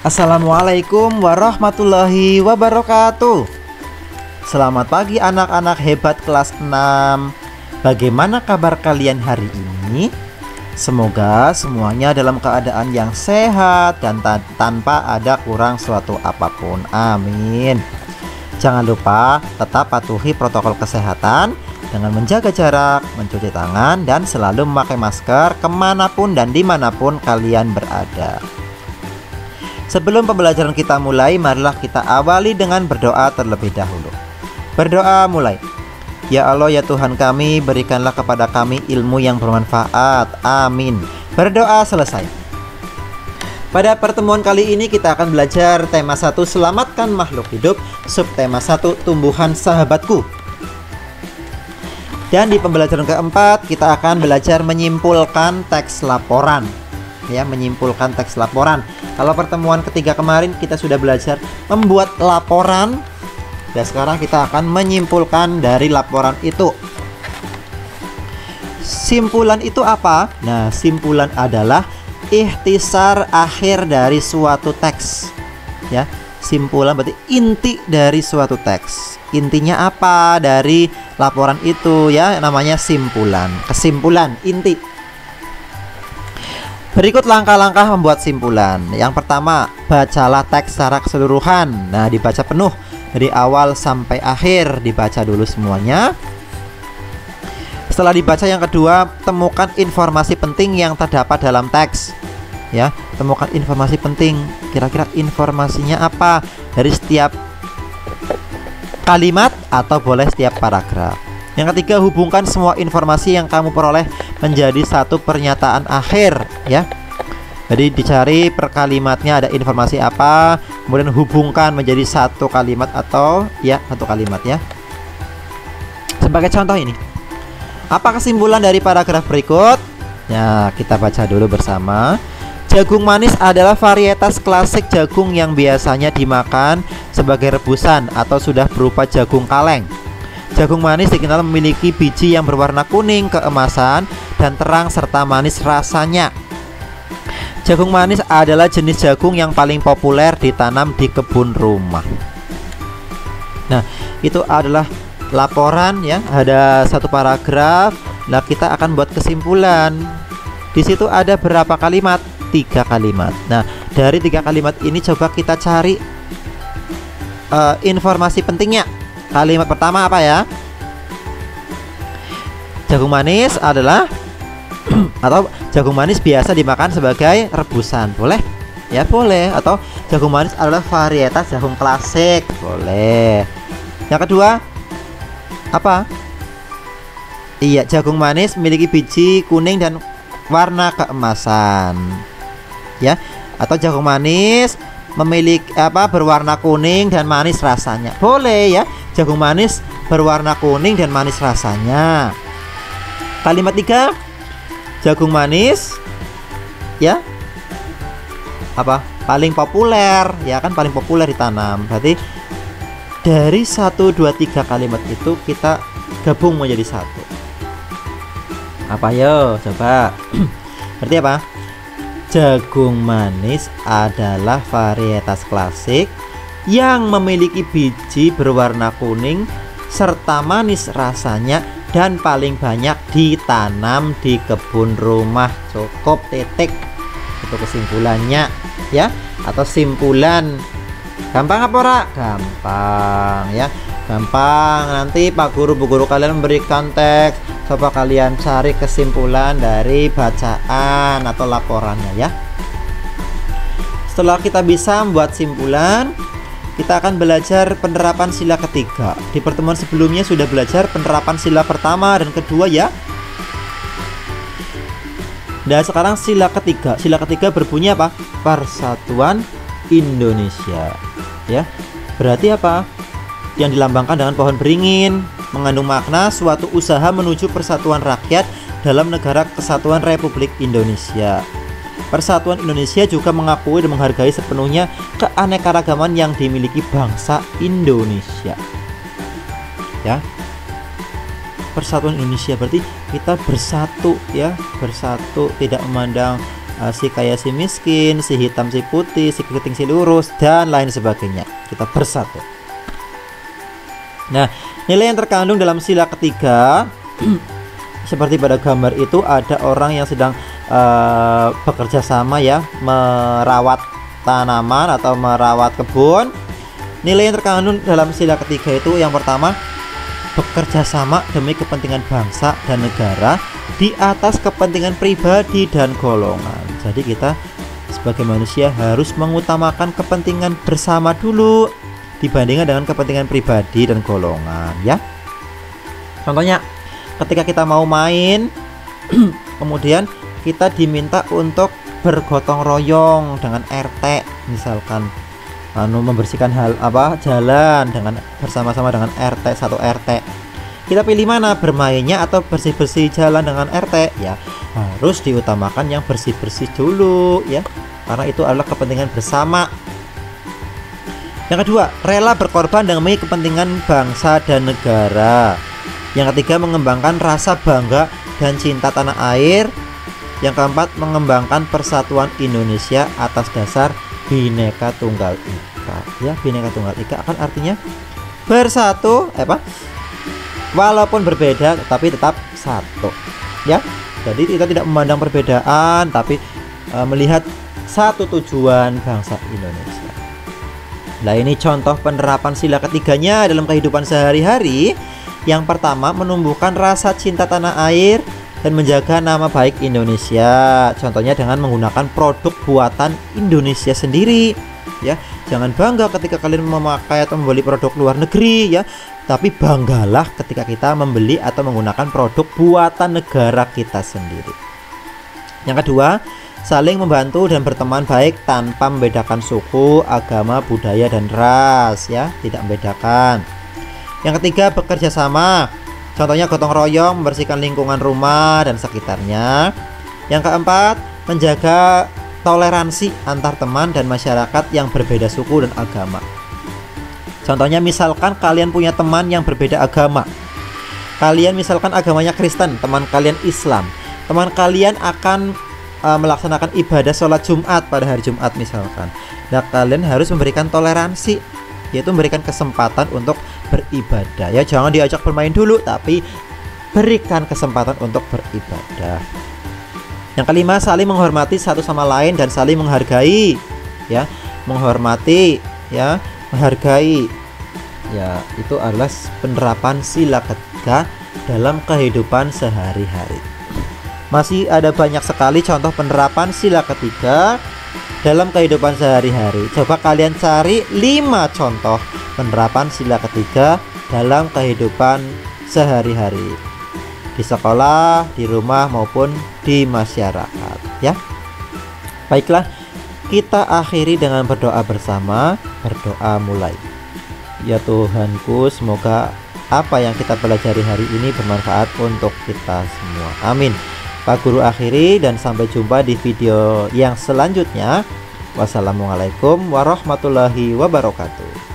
Assalamualaikum warahmatullahi wabarakatuh. Selamat pagi anak-anak hebat kelas 6. Bagaimana kabar kalian hari ini? Semoga semuanya dalam keadaan yang sehat dan tanpa ada kurang suatu apapun. Amin. Jangan lupa tetap patuhi protokol kesehatan dengan menjaga jarak, mencuci tangan, dan selalu memakai masker kemanapun dan dimanapun kalian berada. Sebelum pembelajaran kita mulai, marilah kita awali dengan berdoa terlebih dahulu. Berdoa mulai. Ya Allah, ya Tuhan kami, berikanlah kepada kami ilmu yang bermanfaat. Amin. Berdoa selesai. Pada pertemuan kali ini kita akan belajar tema 1, selamatkan makhluk hidup, subtema 1, tumbuhan sahabatku. Dan di pembelajaran keempat kita akan belajar menyimpulkan teks laporan. Ya, menyimpulkan teks laporan. Kalau pertemuan ketiga kemarin kita sudah belajar membuat laporan, dan sekarang kita akan menyimpulkan dari laporan itu. Simpulan itu apa? Nah, simpulan adalah ikhtisar akhir dari suatu teks. Ya, simpulan berarti inti dari suatu teks. Intinya apa dari laporan itu, ya, namanya simpulan. Kesimpulan, inti. Berikut langkah-langkah membuat simpulan. Yang pertama, bacalah teks secara keseluruhan. Nah, dibaca penuh dari awal sampai akhir, dibaca dulu semuanya. Setelah dibaca, yang kedua, temukan informasi penting yang terdapat dalam teks. Ya, temukan informasi penting. Kira-kira informasinya apa dari setiap kalimat atau boleh setiap paragraf. Yang ketiga, hubungkan semua informasi yang kamu peroleh menjadi satu pernyataan akhir, ya. Jadi dicari per kalimatnya ada informasi apa, kemudian hubungkan menjadi satu kalimat atau ya satu kalimat, ya. Sebagai contoh ini, apa kesimpulan dari paragraf berikut? Ya, kita baca dulu bersama. Jagung manis adalah varietas klasik jagung yang biasanya dimakan sebagai rebusan atau sudah berupa jagung kaleng. Jagung manis dikenal memiliki biji yang berwarna kuning keemasan dan terang serta manis rasanya. Jagung manis adalah jenis jagung yang paling populer ditanam di kebun rumah. Nah, itu adalah laporan, ya. Ada satu paragraf. Nah, kita akan buat kesimpulan. Di situ ada berapa kalimat? 3 kalimat. Nah, dari 3 kalimat ini coba kita cari informasi pentingnya. Kalimat pertama apa, ya? Jagung manis adalah atau jagung manis biasa dimakan sebagai rebusan. Boleh? Ya, boleh. Atau jagung manis adalah varietas jagung klasik. Boleh. Yang kedua apa? Iya, jagung manis memiliki biji kuning dan warna keemasan. Ya, atau jagung manis memiliki berwarna kuning dan manis rasanya. Boleh, ya. Jagung manis berwarna kuning dan manis rasanya. Kalimat 3, jagung manis, ya, apa? Paling populer, ya kan, paling populer ditanam. Berarti dari 1, 2, 3 kalimat itu kita gabung menjadi satu. Apa, yo? Coba. Berarti apa? Jagung manis adalah varietas klasik yang memiliki biji berwarna kuning serta manis rasanya dan paling banyak ditanam di kebun rumah. Cukup, titik. Itu kesimpulannya, ya, atau simpulan. Gampang apa, ora? Gampang, ya. Gampang. Nanti Pak Guru, Bu Guru kalian memberikan teks, coba kalian cari kesimpulan dari bacaan atau laporannya, ya. Setelah kita bisa membuat simpulan, kita akan belajar penerapan sila ketiga. Di pertemuan sebelumnya sudah belajar penerapan sila pertama dan kedua, ya. Dan sekarang sila ketiga. Sila ketiga berbunyi apa? Persatuan Indonesia, ya. Berarti apa? Yang dilambangkan dengan pohon beringin, mengandung makna suatu usaha menuju persatuan rakyat dalam negara kesatuan Republik Indonesia. Persatuan Indonesia juga mengakui dan menghargai sepenuhnya keanekaragaman yang dimiliki bangsa Indonesia. Ya. Persatuan Indonesia berarti kita bersatu, ya, bersatu, tidak memandang si kaya si miskin, si hitam si putih, si keriting si lurus, dan lain sebagainya. Kita bersatu. Nah, nilai yang terkandung dalam sila ketiga seperti pada gambar itu ada orang yang sedang bekerja sama ya, merawat tanaman atau merawat kebun. Nilai yang terkandung dalam sila ketiga itu yang pertama, bekerja sama demi kepentingan bangsa dan negara di atas kepentingan pribadi dan golongan. Jadi kita sebagai manusia harus mengutamakan kepentingan bersama dulu dibandingkan dengan kepentingan pribadi dan golongan ya. Contohnya ketika kita mau main kemudian kita diminta untuk bergotong royong dengan RT misalkan, membersihkan jalan dengan bersama-sama dengan RT, satu RT. Kita pilih mana, bermainnya atau bersih-bersih jalan dengan RT? Ya, harus diutamakan yang bersih-bersih dulu ya, karena itu adalah kepentingan bersama. Yang kedua, rela berkorban demi kepentingan bangsa dan negara. Yang ketiga, mengembangkan rasa bangga dan cinta tanah air. Yang keempat, mengembangkan persatuan Indonesia atas dasar Bhinneka Tunggal Ika ya. Bhinneka Tunggal Ika akan artinya bersatu walaupun berbeda tetapi tetap satu ya. Jadi kita tidak memandang perbedaan tapi melihat satu tujuan bangsa Indonesia. Nah, ini contoh penerapan sila ketiganya dalam kehidupan sehari-hari. Yang pertama, menumbuhkan rasa cinta tanah air dan menjaga nama baik Indonesia. Contohnya dengan menggunakan produk buatan Indonesia sendiri ya. Jangan bangga ketika kalian memakai atau membeli produk luar negeri ya, tapi banggalah ketika kita membeli atau menggunakan produk buatan negara kita sendiri. Yang kedua, saling membantu dan berteman baik tanpa membedakan suku, agama, budaya dan ras ya, tidak membedakan. Yang ketiga, bekerja sama. Contohnya gotong royong membersihkan lingkungan rumah dan sekitarnya. Yang keempat, menjaga toleransi antar teman dan masyarakat yang berbeda suku dan agama. Contohnya misalkan kalian punya teman yang berbeda agama. Kalian misalkan agamanya Kristen, teman kalian Islam. Teman kalian akan melaksanakan ibadah sholat Jumat pada hari Jumat misalkan. Nah, kalian harus memberikan toleransi, yaitu memberikan kesempatan untuk beribadah ya. Jangan diajak bermain dulu tapi berikan kesempatan untuk beribadah. Yang kelima, saling menghormati satu sama lain dan saling menghargai ya. Menghormati ya, menghargai ya, itu adalah penerapan sila ketiga dalam kehidupan sehari-hari. Masih ada banyak sekali contoh penerapan sila ketiga dalam kehidupan sehari-hari. Coba kalian cari 5 contoh penerapan sila ketiga dalam kehidupan sehari-hari di sekolah, di rumah maupun di masyarakat ya. Baiklah, kita akhiri dengan berdoa bersama. Berdoa mulai. Ya Tuhanku, semoga apa yang kita pelajari hari ini bermanfaat untuk kita semua. Amin. Pak Guru akhiri dan sampai jumpa di video yang selanjutnya. Wassalamualaikum warahmatullahi wabarakatuh.